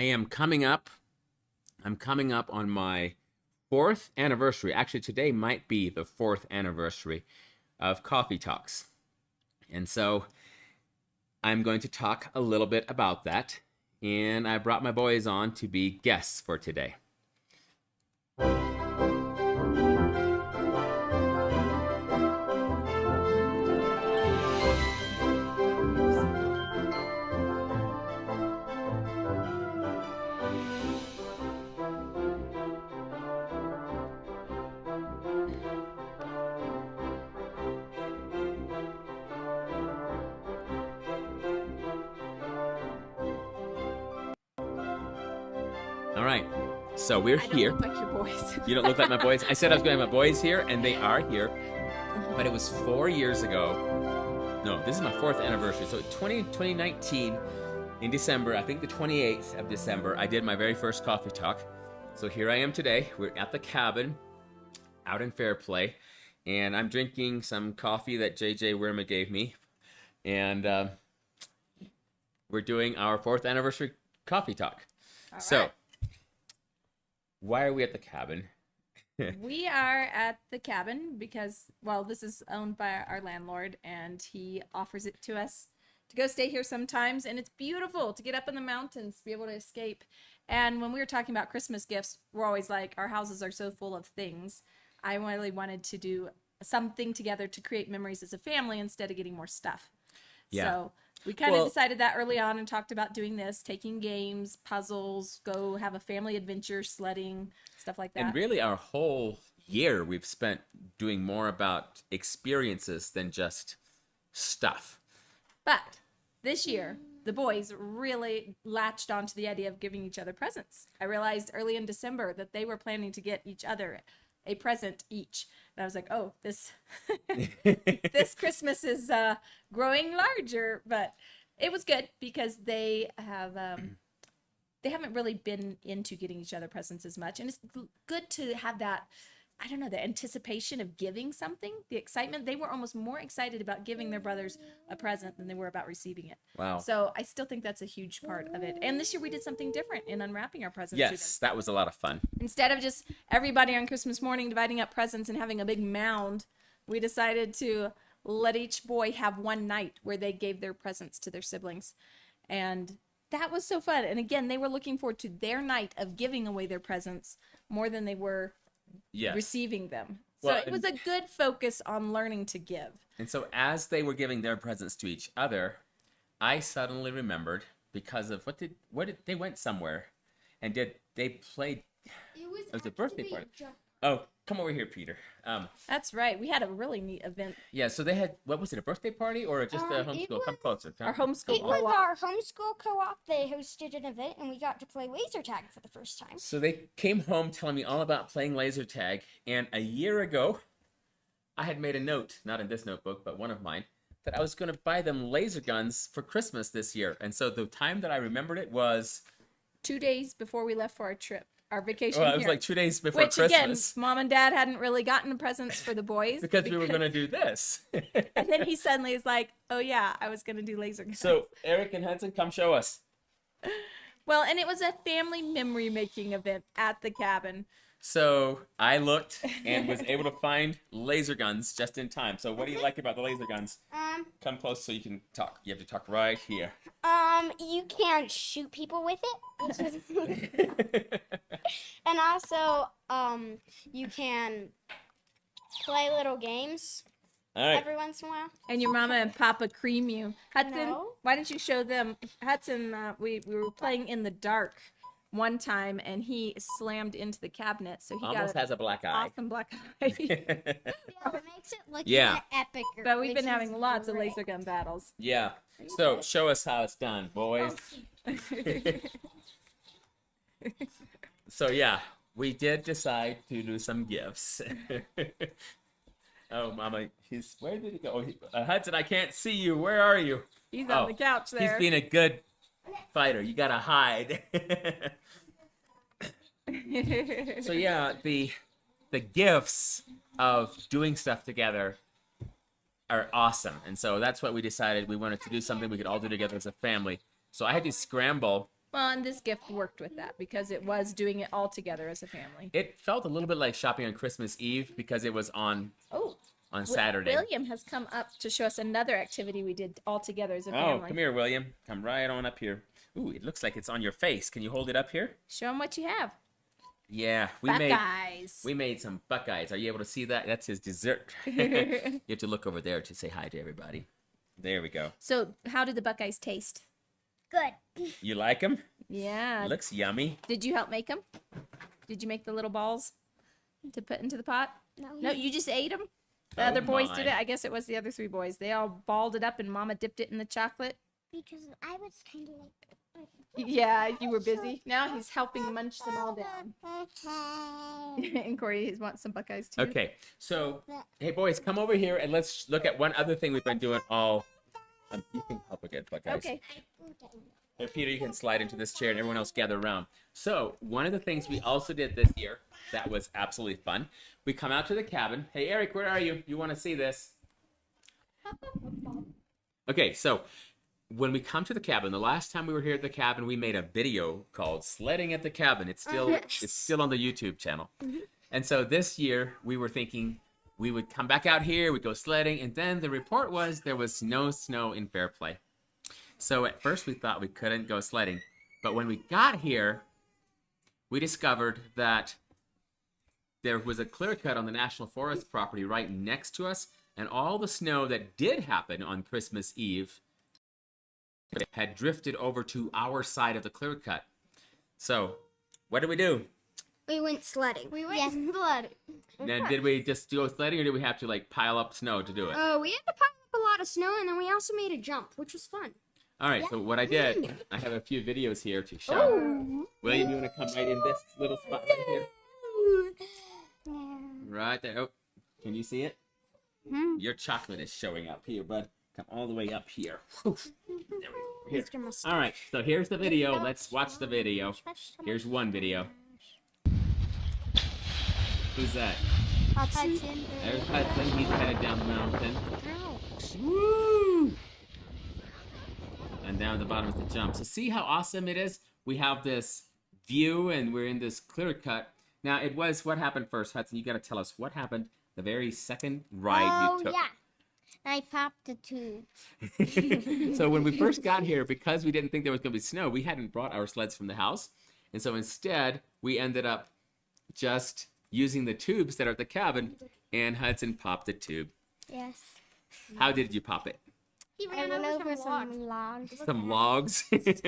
am coming up. I'm coming up on my fourth anniversary. Actually, today might be the fourth anniversary of Coffee Talks. And so I'm going to talk a little bit about that. And I brought my boys on to be guests for today. All right, so we're here. I don't look like your boys. You don't look like my boys? I said I was going to have my boys here, and they are here. But it was 4 years ago. No, this is my fourth anniversary. So 2019, in December, I think the 28th of December, I did my very first coffee talk. So here I am today. We're at the cabin out in Fairplay. And I'm drinking some coffee that JJ Wirma gave me. And we're doing our fourth anniversary coffee talk. All So, right. why are we at the cabin? We are at the cabin because, well, this is owned by our landlord, and he offers it to us to go stay here sometimes. And it's beautiful to get up in the mountains, be able to escape. And when we were talking about Christmas gifts, we're always like, our houses are so full of things. I really wanted to do something together to create memories as a family instead of getting more stuff. Yeah. So we kind of decided that early on and talked about doing this, taking games, puzzles, go have a family adventure, sledding, stuff like that. And really, our whole year we've spent doing more about experiences than just stuff. But this year, the boys really latched onto the idea of giving each other presents. I realized early in December that they were planning to get each other a present each. And I was like, oh, this this Christmas is growing larger. But it was good because they haven't really been into getting each other presents as much. And it's good to have that, I don't know, the anticipation of giving something, the excitement. They were almost more excited about giving their brothers a present than they were about receiving it. Wow. So I still think that's a huge part of it. And this year we did something different in unwrapping our presents. Yes, that was a lot of fun. Instead of just everybody on Christmas morning dividing up presents and having a big mound, we decided to let each boy have one night where they gave their presents to their siblings. And that was so fun. And again, they were looking forward to their night of giving away their presents more than they were receiving them. So Well, it was a good focus on learning to give. And so as they were giving their presents to each other, I suddenly remembered because of what did they went somewhere and they played it was a birthday party. Oh, come over here, Peter. That's right. We had a really neat event. Yeah, so they had, what was it, a birthday party or just a homeschool? Come closer. Our homeschool It was our homeschool co-op. They hosted an event, and we got to play laser tag for the first time. So they came home telling me all about playing laser tag, and a year ago, I had made a note, not in this notebook, but one of mine, that I was going to buy them laser guns for Christmas this year. And so the time that I remembered it was 2 days before we left for our trip, our vacation well, here. it was like 2 days before Which, Christmas. again, Mom and Dad hadn't really gotten presents for the boys. because we were going to do this. And then he suddenly is like, oh, yeah, I was going to do laser guns. So, Eric and Hudson, come show us. Well, and it was a family memory-making event at the cabin. So, I looked and was able to find laser guns just in time. So, what do you like about the laser guns? Come close so you can talk. You have to talk right here. You can shoot people with it. And also, you can play little games All right. every once in a while. And your mama and papa cream you. Hudson, No. why don't you show them? Hudson, we were playing in the dark one time, and he slammed into the cabinet, so he Almost got has a black eye. awesome black eye. Yeah, it makes it look Yeah. epic. But we've been which having is lots of great. laser gun battles. Yeah. So, show us how it's done, boys. So, yeah, we did decide to do some gifts. Oh, Mama, where did he go? Hudson, I can't see you. Where are you? He's on the couch there. He's being a good fighter. You gotta hide. So yeah, the gifts of doing stuff together are awesome, and so that's what we decided. We wanted to do something we could all do together as a family. So I had to scramble Well, and this gift worked with that because it was doing it all together as a family. It felt a little bit like shopping on Christmas Eve because it was on Oh, Saturday. William has come up to show us another activity we did all together as a Oh, family. come here, William. Come right on up here. Ooh, it looks like it's on your face. Can you hold it up here? Show him what you have. Yeah, Buckeyes. we made some Buckeyes. Are you able to see that? That's his dessert. You have to look over there to say hi to everybody. There we go. So, how did the Buckeyes taste? Good. You like them? Yeah. Looks yummy. Did you help make them? Did you make the little balls to put into the pot? No, you just ate them? The Oh other boys did my. it. I guess it was the other 3 boys. They all balled it up and Mama dipped it in the chocolate. Because I was kind of like. Yeah, you were busy. Now he's helping munch them all down. And Corey wants some Buckeyes too. Okay, so hey boys, come over here and let's look at one other thing we've been doing all. You can help again, Buckeyes. Okay. Here, Peter, you can slide into this chair and everyone else gather around. So, one of the things we also did this year that was absolutely fun, we come out to the cabin. Hey, Eric, where are you? You want to see this? Okay, so when we come to the cabin, the last time we were here at the cabin, we made a video called "Sledding at the Cabin." It's still on the YouTube channel. And so this year we were thinking we would come back out here, we'd go sledding, and then the report was there was no snow in Fairplay. So at first we thought we couldn't go sledding, but when we got here, we discovered that there was a clear cut on the National Forest property right next to us, and all the snow that did happen on Christmas Eve had drifted over to our side of the clear cut. So, what did we do? We went sledding. We went sledding. Now, did we just go sledding, or did we have to like pile up snow to do it? We had to pile up a lot of snow, and then we also made a jump, which was fun. All right, so what I did, I have a few videos here to show. William, you want to come right in this little spot right here? Right there. Oh, can you see it? Your chocolate is showing up here, bud. Come all the way up here. Whew. There we go. Here. All right, so here's the video. Let's watch the video. Here's one video. Who's that? Hudson. There's Hudson. He's headed down the mountain. Ouch. Woo! And down at the bottom is the jump. So see how awesome it is? We have this view and we're in this clear cut. Now it was, what happened first, Hudson? You got to tell us what happened the very second ride you took. Yeah. I popped the tube. So when we first got here, because we didn't think there was going to be snow, we hadn't brought our sleds from the house. And so instead, we ended up just using the tubes that are at the cabin, and Hudson popped the tube. Yes. How did you pop it? He I ran went over over some some logs. Some logs?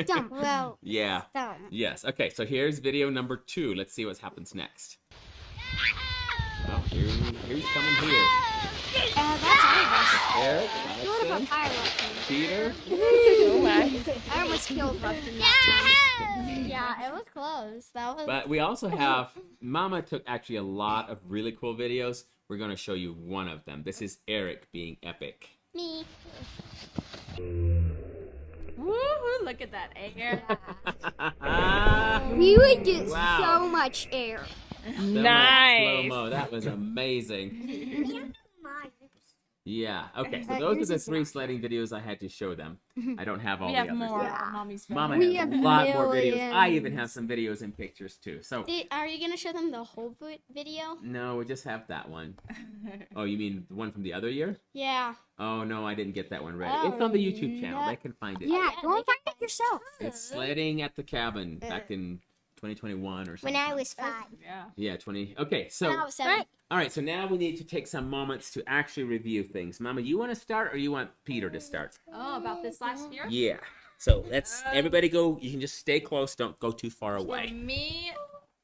Dump. Well, Yeah. dump. Yes. Okay, so here's video number 2. Let's see what happens next. Oh, here's coming here. That's Avis. Eric, What about Hudson, Tyler? Peter. Oh my. I almost killed Hudson that Yeah, it was close. That was. But we also have, Mama took actually a lot of really cool videos. We're going to show you one of them. This is Eric being epic. Me. Woo-hoo, look at that air. time. We would get Wow. so much air. Nice. Slow-mo. That was amazing. Yeah. Okay, so those are the 3 sledding videos I had to show them. I don't have all We the have others. more yet. on Mommy's phone. Mama We has a have lot more videos. I even millions. have some videos and pictures too. So Are you gonna show them the whole video? no, we just have that one. Oh, you mean the one from the other year? Yeah. Oh no, I didn't get that one ready. Oh, It's on the YouTube channel. no. They can find it. Yeah, yeah, go and they find it yourself. It's sledding at the cabin back in 2021 or something. When I was 5. Yeah. Yeah, 20. Okay, so When I was 7. all right, so now we need to take some moments to actually review things. Mama, you want to start or you want Peter to start? Oh, about this last year? Yeah. So let's everybody go. You can just stay close. Don't go too far For away. me,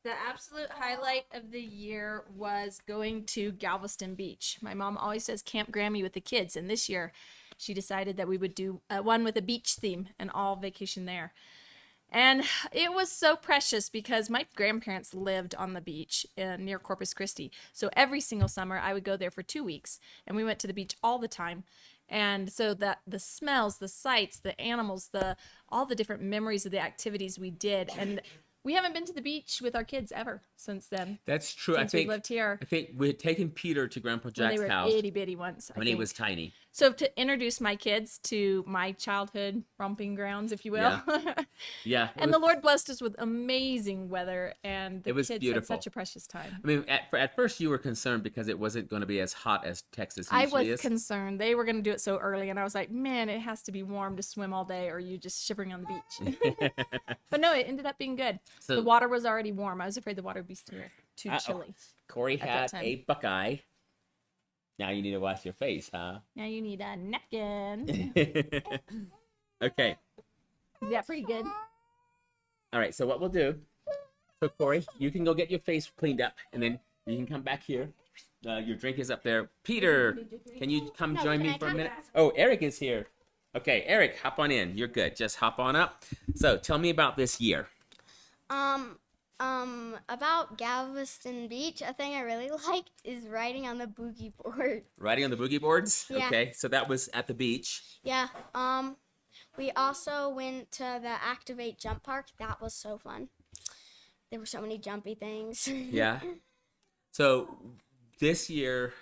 the absolute highlight of the year was going to Galveston Beach. My mom always says Camp Grammy with the kids, and this year she decided that we would do one with a beach theme and all vacation there. And it was so precious because my grandparents lived on the beach near Corpus Christi. So every single summer I would go there for 2 weeks, and we went to the beach all the time. And so that the smells, the sights, the animals, all the different memories of the activities we did. And We haven't been to the beach with our kids ever since then. That's true. Since we lived here. I think we had taken Peter to Grandpa When Jack's they were house itty bitty once. when he was tiny. So to introduce my kids to my childhood romping grounds, if you will. Yeah. And the Lord blessed us with amazing weather, and the It was kids beautiful. had such a precious time. I mean, at first you were concerned because it wasn't going to be as hot as Texas I usually was is. concerned. They were going to do it so early, and I was like, man, it has to be warm to swim all day, or you just shivering on the beach. But no, it ended up being good. So- The water was already warm. I was afraid the water would be too Uh-oh. chilly. Corey that had time. a Buckeye. Now you need to wash your face, huh? Now you need a napkin. Okay. Yeah, pretty good. All right. So what we'll do? So Corey, you can go get your face cleaned up, and then you can come back here. Your drink is up there. Peter, can you come join me for a minute? Oh, Eric is here. Okay, Eric, hop on in. You're good. Just hop on up. So tell me about this year. About Galveston Beach, a thing I really liked is riding on the boogie board. Riding on the boogie boards. Yeah. Okay, so that was at the beach. Yeah. We also went to the Activate Jump Park. That was so fun. There were so many jumpy things. Yeah. So this year,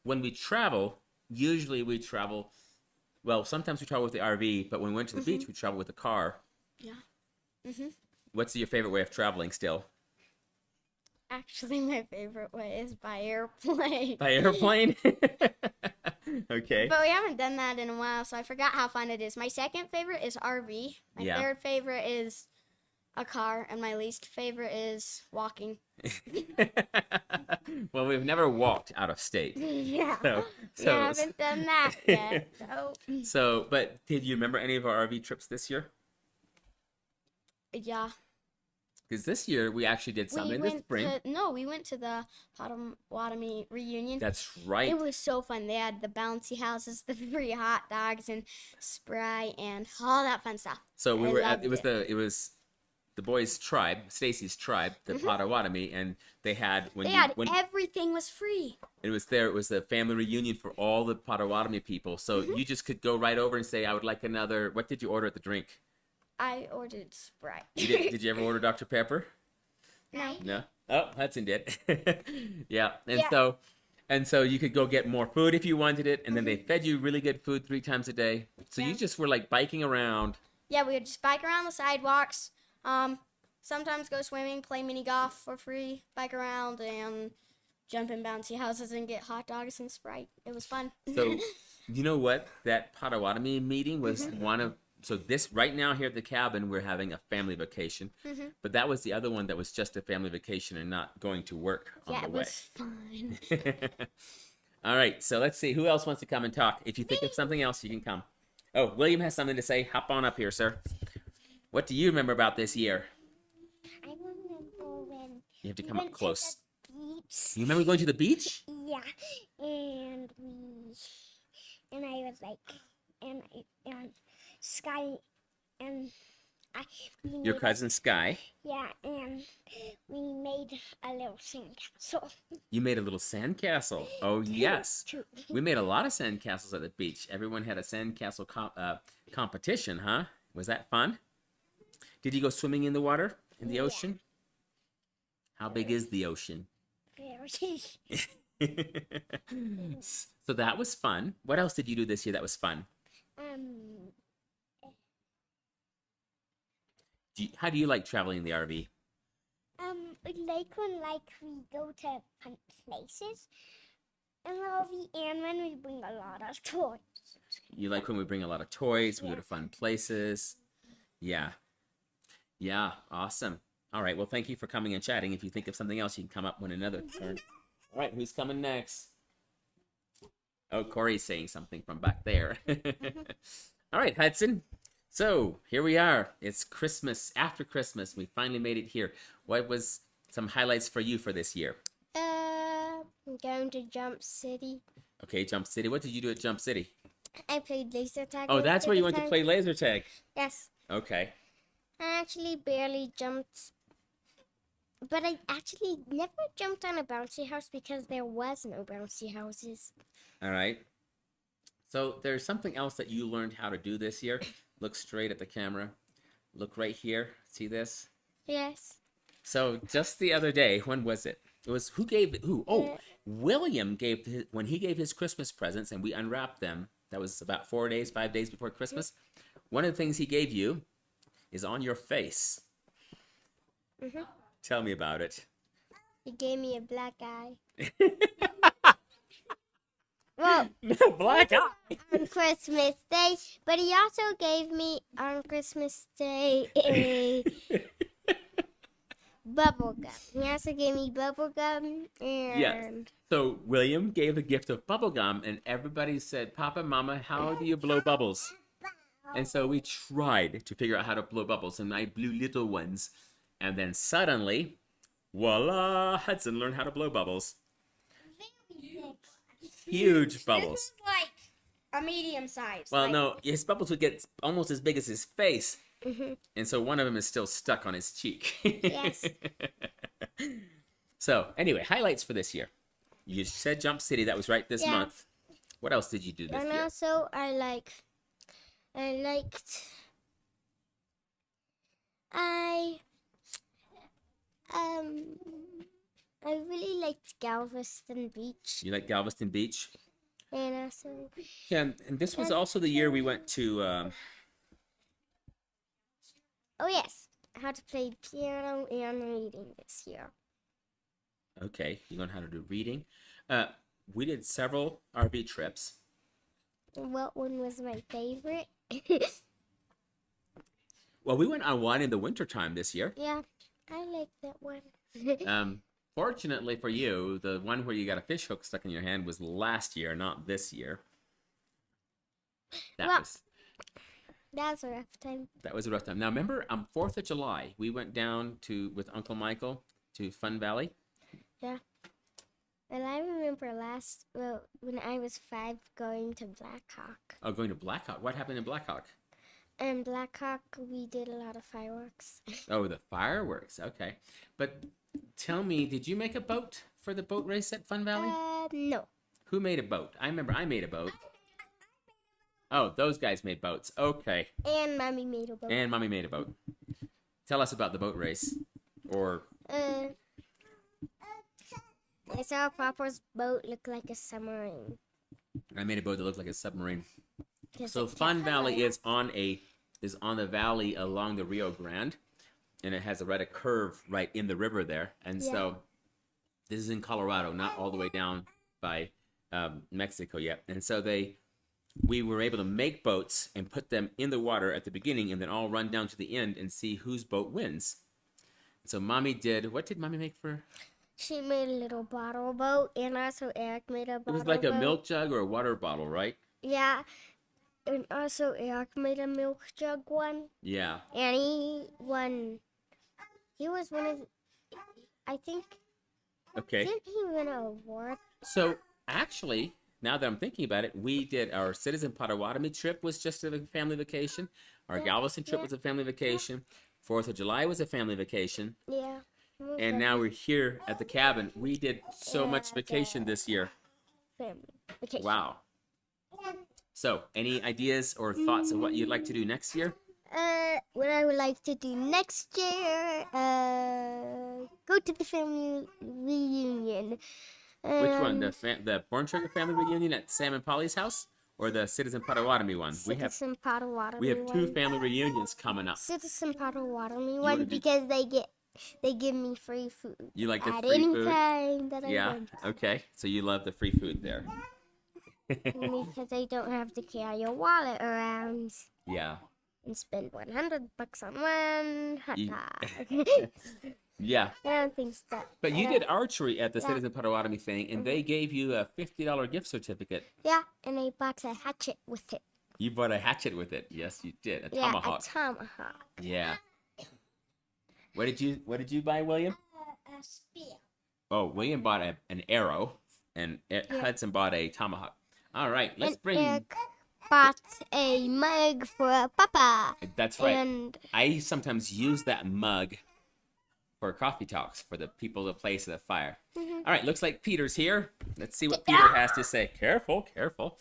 when we travel, usually we travel. Well, sometimes we travel with the RV, but when we went to the beach, we travel with the car. Yeah. Mhm. What's your favorite way of traveling still? Actually, my favorite way is by airplane. By airplane? Okay. But we haven't done that in a while, so I forgot how fun it is. My second favorite is RV. My Yeah. third favorite is a car, and my least favorite is walking. Well, we've never walked out of state. Yeah. So, We haven't done that yet. So, but did you remember any of our RV trips this year? yeah. Because this year we actually did some We in the went spring. we went to the Potawatomi reunion. That's right. It was so fun. They had the bouncy houses, the free hot dogs, and Sprite, and all that fun stuff. So we I were at loved it was the boys' tribe, Stacy's tribe, the Potawatomi, and they had when Everything was free. it was there. It was a family reunion for all the Potawatomi people. So you just could go right over and say, "I would like another." What did you order at the drink? I ordered Sprite. Did you ever order Dr. Pepper? No. No. Oh, Hudson did. Yeah. And so you could go get more food if you wanted it, and then they fed you really good food 3 times a day. So you just were like biking around. Yeah, we would just bike around the sidewalks. Sometimes go swimming, play mini golf for free, bike around, and jump in bouncy houses and get hot dogs and Sprite. It was fun. So you know what? That Potawatomi meeting was one of. So this right now here at the cabin, we're having a family vacation, but that was the other one that was just a family vacation and not going to work on Yeah, the it way. was fun. All right, so let's see who else wants to come and talk. If you think of something else, you can come. Oh, William has something to say. Hop on up here, sir. What do you remember about this year? I remember when You have to we come went up close. to the beach. You remember going to the beach? Yeah, and I was like, and Sky, and we Your made cousin Sky. Yeah, and we made a little sandcastle. You made a little sandcastle. Oh yes, Two. we made a lot of sandcastles at the beach. Everyone had a sandcastle competition, huh? Was that fun? Did you go swimming in the water in the ocean? How big is the ocean? So that was fun. What else did you do this year that was fun? How do you like traveling in the RV? Like when we go to fun places in the RV, and when we bring a lot of toys. You like when we bring a lot of toys, we go to fun places. Yeah. Yeah, awesome. All right, well, thank you for coming and chatting. If you think of something else, you can come up when another turn. All right, who's coming next? Oh, Corey's saying something from back there. All right, Hudson. So here we are. It's Christmas. After Christmas, we finally made it here. What was some highlights for you for this year? I'm going to Jump City. Okay, Jump City. What did you do at Jump City? I played laser tag. Oh, with that's it where you this went to time. play laser tag. Yes. Okay. I actually barely jumped. But I actually never jumped on a bouncy house because there was no bouncy houses. All right. So there's something else that you learned how to do this year. Look straight at the camera. Look right here. See this? Yes. So just the other day, when was it? It was who gave who? Oh, William gave when he gave his Christmas presents and we unwrapped them. That was about 4 days, 5 days before Christmas. One of the things he gave you is on your face. Tell me about it. He gave me a black eye. Well, Black eye. on Christmas Day, but he also gave me on Christmas Day a bubble gum. He also gave me bubble gum and Yes. So William gave a gift of bubble gum, and everybody said, "Papa, Mama, how do you blow bubbles?" And so we tried to figure out how to blow bubbles, and I blew little ones. And then suddenly, voila, Hudson learned how to blow bubbles. Huge bubbles. like a medium size. Well, no, his bubbles would get almost as big as his face. And so one of them is still stuck on his cheek. Yes. So, anyway, highlights for this year. You said Jump City. That was right this Yeah. month. What else did you do this And year? also, I really liked Galveston Beach, You like Galveston Beach? and also, Yeah, and this was also the year we went to... oh yes, I had to play piano and reading this year. okay, you learned how to do reading. We did several RV trips. What one was my favorite? Well, we went on one in the wintertime this year. Yeah, I like that one. Fortunately for you, the one where you got a fish hook stuck in your hand was last year, not this year. Well- Was That was a rough time. that was a rough time. Now remember, on 4th of July, we went down with Uncle Michael to Fun Valley. Yeah. And I remember when I was 5, going to Blackhawk. Oh, going to Blackhawk. What happened in Blackhawk? And Blackhawk, we did a lot of fireworks. Oh, the fireworks. Okay. But tell me, did you make a boat for the boat race at Fun Valley? No. Who made a boat? I remember I made a boat. Oh, those guys made boats. Okay. And Mommy made a boat. And Mommy made a boat. Tell us about the boat race. Or, I saw Papa's boat look like a submarine. I made a boat that looked like a submarine. 'Cause So it Fun kept Valley going. is on the valley along the Rio Grande, and it has a curve right in the river there. And so this is in Colorado, not all the way down by Mexico yet. And so we were able to make boats and put them in the water at the beginning, and then all run down to the end and see whose boat wins. So Mommy did. What did Mommy make for? She made a little bottle boat, and also Eric made a It bottle was like a boat. milk jug or a water bottle, right? Yeah. And also Eric made a milk jug one. Yeah. And he won. He was one of, I think, Okay. didn't he win an award? So actually, now that I'm thinking about it, we did our Citizen Potawatomi trip was just a family vacation. Our Galveston trip was a family vacation. 4th of July was a family vacation. Yeah. And now we're here at the cabin. We did so much vacation this year. Family vacation. Wow. So, any ideas or thoughts of what you'd like to do next year? What I would like to do next year, go to the family reunion. Which one? The Born Trigger family reunion at Sam and Polly's house, or the Citizen Potawatomi one? Citizen Potawatomi We have two one. family reunions coming up. Citizen Potawatomi wanna one do- because they give me free food You like the at free any food? time that I Yeah. want. Okay. So you love the free food there. Because I don't have to carry a wallet around Yeah. and spend $100 on one hot You- dog. Yeah. I don't think so. But you I did don't- archery at the Yeah. Citizen Potawatomi thing, and they gave you a $50 gift certificate. Yeah, and I bought a hatchet with it. You bought a hatchet with it. Yes, you did. A Yeah, tomahawk. a tomahawk. Yeah. What did you buy, William? A spear. Oh, William bought an arrow, and Hudson bought a tomahawk. All right, let's And bring. Eric bought a mug for Papa. That's right. And I sometimes use that mug for coffee talks for the people that place at the fire. Mm-hmm. All right, looks like Peter's here. Let's see what Peter has to say. Careful, careful.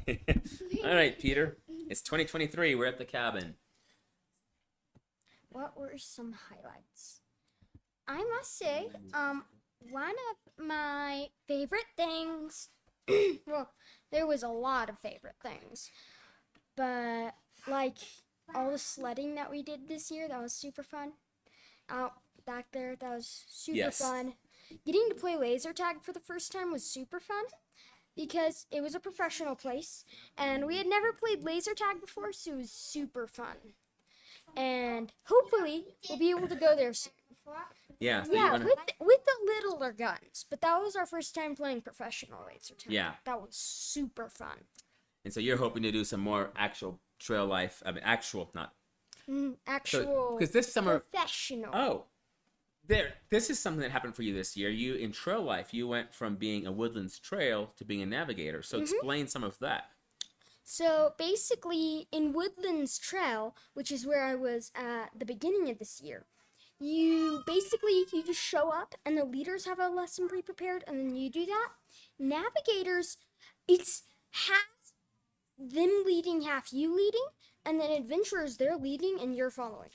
All right, Peter. It's 2023. We're at the cabin. what were some highlights? I must say, one of my favorite things, well, there was a lot of favorite things, but like all the sledding that we did this year, that was super fun. Out back there, that was super Yes. fun. Getting to play laser tag for the first time was super fun because it was a professional place and we had never played laser tag before, so it was super fun. And hopefully we'll be able to go there soon. Yeah. So you Yeah, wanna- with the littler guns, but that was our first time playing professional laser tag. Yeah. That was super fun. And so you're hoping to do some more actual trail life. I mean, actual, not. Actual Because this summer. professional. Oh, this is something that happened for you this year. You, in trail life, you went from being a Woodlands Trail to being a navigator. So explain some of that. So basically, in Woodlands Trail, which is where I was at the beginning of this year, you just show up and the leaders have a lesson pre-prepared and then you do that. Navigators, it's half them leading, half you leading, and then adventurers, they're leading and you're following.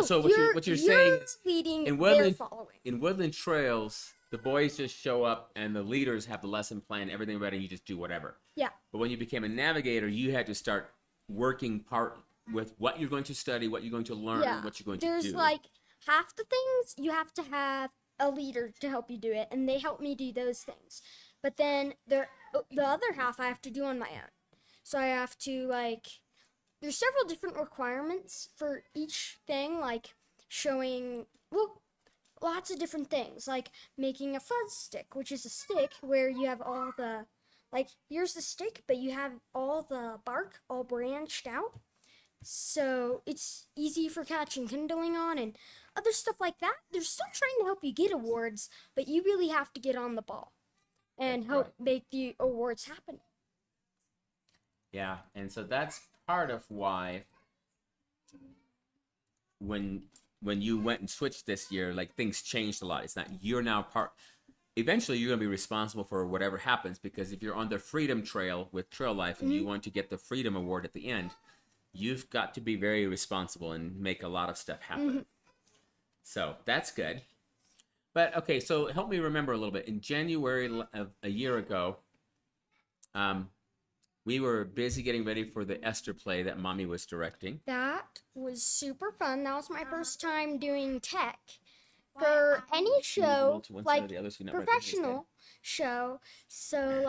So what you're saying is leading, in they're Woodland, following. in Woodland Trails, the boys just show up and the leaders have the lesson plan, everything ready, you just do whatever. Yeah. But when you became a navigator, you had to start working part with what you're going to study, what you're going to learn, and what you're going to do. There's like half the things you have to have a leader to help you do it, and they help me do those things. But then the other half I have to do on my own. So I have to there's several different requirements for each thing, like showing lots of different things, like making a fuzz stick, which is a stick where you have all the here's the stick, but you have all the bark all branched out. So it's easy for catching kindling on and other stuff like that. They're still trying to help you get awards, but you really have to get on the ball and That's help right. make the awards happen. Yeah, and so that's part of why when you went and switched this year, like things changed a lot. It's not you're now part. Eventually, you're going to be responsible for whatever happens because if you're on the Freedom Trail with Trail Life and you want to get the Freedom Award at the end, you've got to be very responsible and make a lot of stuff happen. So that's good. But okay, so help me remember a little bit. In January of a year ago, we were busy getting ready for the Esther play that Mommy was directing. That was super fun. That was my first time doing tech for any show, To one side or like the other so you're not right against his head. professional show. So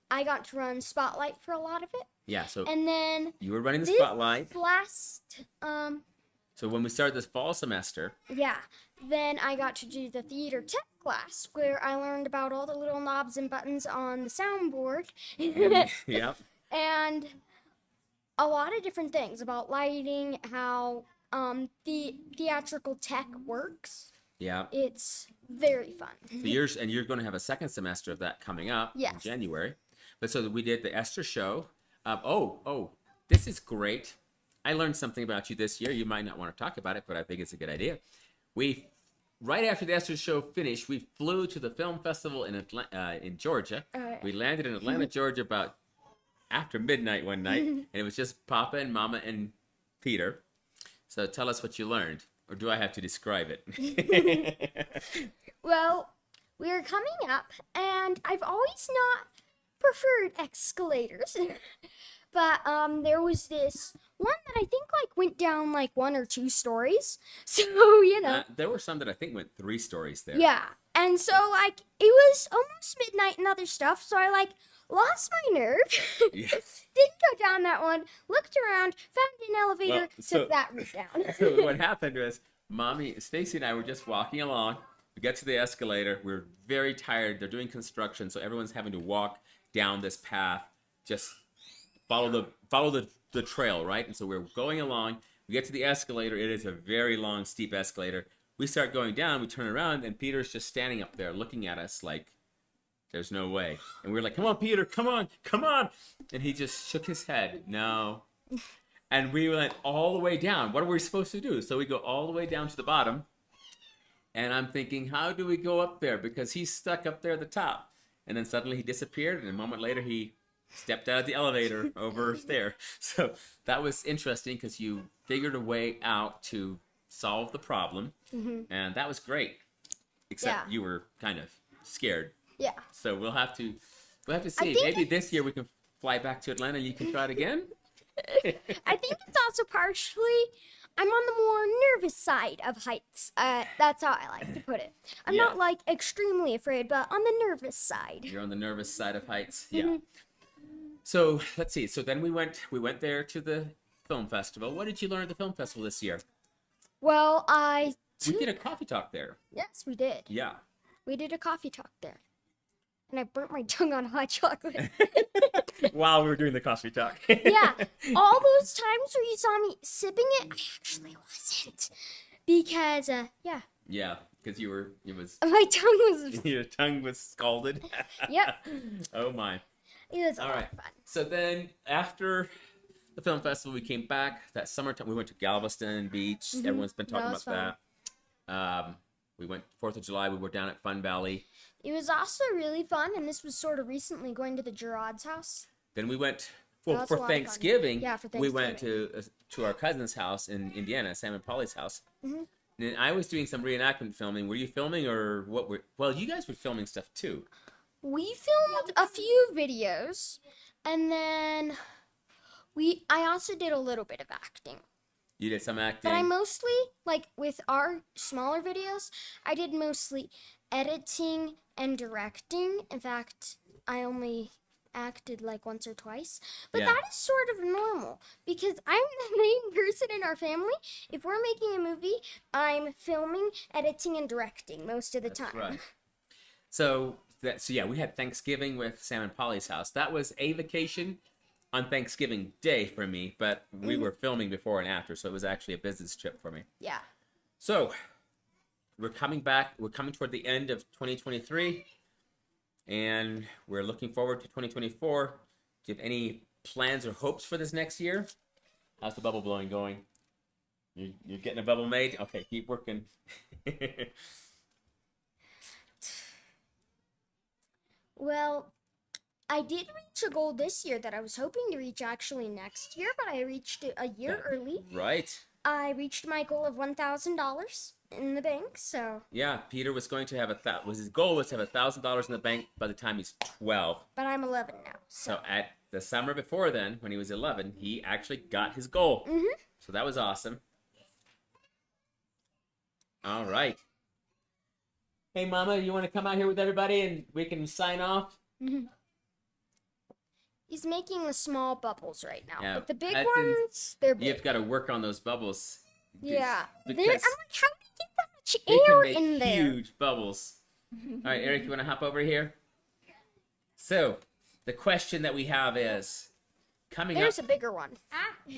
I got to run Spotlight for a lot of it, Yeah, so and then you were running the this spotlight. last So when we started this fall semester, yeah, then I got to do the theater tech class where I learned about all the little knobs and buttons on the soundboard. yeah, And a lot of different things about lighting, how the theatrical tech works. yeah. It's very fun. So you're going to have a second semester of that coming up in Yes. January. But so we did the Esther show. This is great. I learned something about you this year. You might not want to talk about it, but I think it's a good idea. Right after the Esther show finished, we flew to the film festival in Georgia. We landed in Atlanta, Georgia about after midnight one night, and it was just Papa and Mama and Peter. So tell us what you learned, or do I have to describe it? Well, we were coming up, and I've always not preferred escalators. But there was this one that I think went down 1 or 2 stories. So, There were some that I think went 3 stories there. Yeah. And so it was almost midnight and other stuff, so I lost my nerve. Yeah. Didn't go down that one. Looked around, found an elevator, Well, so- took that route down. So what happened was, Stacy and I were just walking along. We get to the escalator. We're very tired. They're doing construction, so everyone's having to walk down this path. Just follow the trail, right? And so we're going along. We get to the escalator. It is a very long, steep escalator. We start going down. We turn around, and Peter's just standing up there looking at us like there's no way. And we're like, come on, Peter, come on, come on. And he just shook his head. No. And we went all the way down. What are we supposed to do? So we go all the way down to the bottom. And I'm thinking, how do we go up there? Because he's stuck up there at the top. And then suddenly he disappeared. And a moment later, he stepped out of the elevator over there. So that was interesting because you figured a way out to solve the problem, and that was great. Except Yeah. you were kind of scared. Yeah. So we'll have to see. think Maybe this year we can fly back to Atlanta and you can try it again. I think it's also partially I'm on the more nervous side of heights. That's how I like to put it. I'm Yeah. not like extremely afraid, but on the nervous side. You're on the nervous side of heights. Yeah. So let's see. So then we went there to the film festival. What did you learn at the film festival this year? Well, We did a coffee talk there. yes, we did. Yeah. We did a coffee talk there. And I burnt my tongue on hot chocolate. While we were doing the coffee talk. Yeah, all those times where you saw me sipping it, I actually wasn't. Because, yeah, Yeah, because it was my tongue was, your tongue was scalded. yep, Oh my. it was a All lot right. of fun. So then after the film festival, we came back that summertime. We went to Galveston Beach. Everyone's been talking That was about that. We went 4th of July. We were down at Fun Valley. It was also really fun, and this was sort of recently going to the Gerard's house. Then we went That was a for lot of fun. Thanksgiving. Yeah, for We went to our cousin's house in Indiana, Sam and Polly's house. Mhm. And I was doing some reenactment filming. Were you filming or what? Well, you guys were filming stuff too. We filmed a few videos, and then I also did a little bit of acting. You did some acting. But I mostly, like with our smaller videos, I did mostly editing and directing. In fact, I only acted like once or twice. But Yeah. that is sort of normal because I'm the main person in our family. If we're making a movie, I'm filming, editing, and directing most of the time. Right. So yeah, we had Thanksgiving with Sam and Polly's house. That was a vacation on Thanksgiving Day for me, but we were filming before and after, so it was actually a business trip for me. Yeah. So we're coming back. We're coming toward the end of 2023, and we're looking forward to 2024. Do you have any plans or hopes for this next year? How's the bubble blowing going? You're getting a bubble made? Okay, keep working. Well, I did reach a goal this year that I was hoping to reach actually next year, but I reached it a year early. Right. I reached my goal of $1,000 in the bank, so. Yeah, Peter was going to have his goal was to have $1,000 in the bank by the time he's 12. But I'm 11 now, so. So at the summer before then, when he was 11, he actually got his goal. So that was awesome. All right. Hey, Mama, you want to come out here with everybody and we can sign off? He's making the small bubbles right now, Yeah, but the big that's ones, they're big. You've got to work on those bubbles. Yeah. I'm like, Because how do you get that much they can air make in there? huge bubbles. All right, Eric, you want to hop over here? So, the question that we have is coming There's up. a bigger one.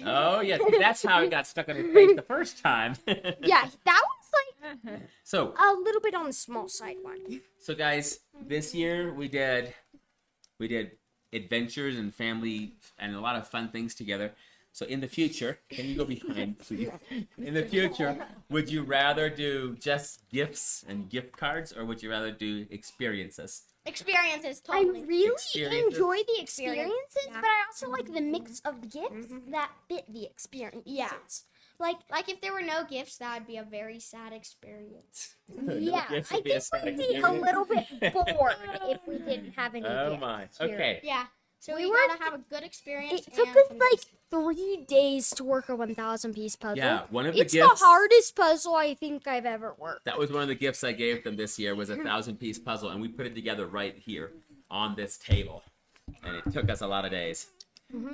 Oh, yes, that's how it got stuck on his face the first time. Yeah, that was like So, a little bit on the small side one. So guys, this year we did adventures and family and a lot of fun things together. So in the future, can you go behind, please? In the future, would you rather do just gifts and gift cards, or would you rather do experiences? Experiences, I totally. really Experiences. enjoy the experiences, Yeah. but I also like the mix of the gifts that fit the experience. Yeah. Like, If there were no gifts, that would be a very sad experience. yeah, gifts I would be a think sad we'd be a experience. little bit bored if we didn't have any Oh gifts. my. here. Okay. Yeah. So We we were- gotta have a good experience. It took and us some like gifts. 3 days to work a 1,000-piece puzzle. Yeah, one of the It's gifts the hardest puzzle I think I've ever worked. that was one of the gifts I gave them this year was a 1,000-piece puzzle, and we put it together right here on this table, and it took us a lot of days.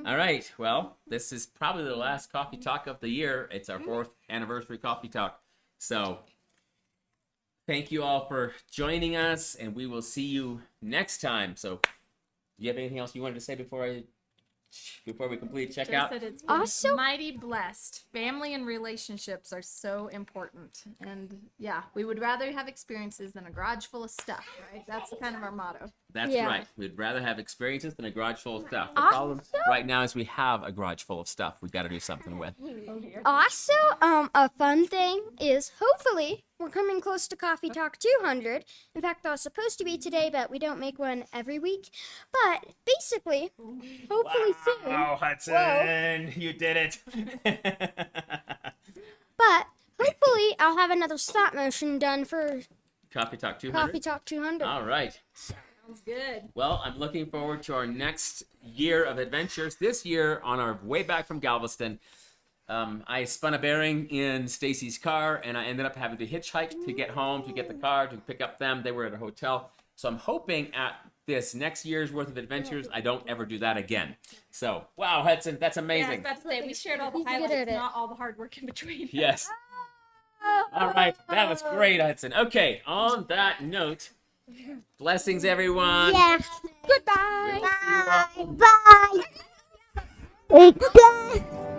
All right, well, this is probably the last coffee talk of the year. It's our 4th anniversary coffee talk. So thank you all for joining us, and we will see you next time. So do you have anything else you wanted to say before we complete Just checkout? that it's been Also- mighty blessed. Family and relationships are so important. And yeah, we would rather have experiences than a garage full of stuff, right? That's kind of our motto. That's Yeah. right. We'd rather have experiences than a garage full of stuff. The Awesome. problem right now is we have a garage full of stuff we've got to do something with. Also, a fun thing is hopefully we're coming close to Coffee Talk 200. In fact, that was supposed to be today, but we don't make one every week. But basically, hopefully soon. Hudson, you did it. But hopefully, I'll have another stop motion done for Coffee Talk 200. Coffee Talk 200. All right. Sounds good. Well, I'm looking forward to our next year of adventures. This year, on our way back from Galveston, I spun a bearing in Stacy's car, and I ended up having to hitchhike to get home, to get the car, to pick up them. They were at a hotel. So I'm hoping at this next year's worth of adventures, I don't ever do that again. So, wow, Hudson, that's Yeah, I was amazing. about to say, we shared all the He's good highlights, at it. not all the hard work in between. Yes. All right, that was great, Hudson. Okay, on that note, blessings, everyone. Yeah. Goodbye. Bye. Bye. Bye.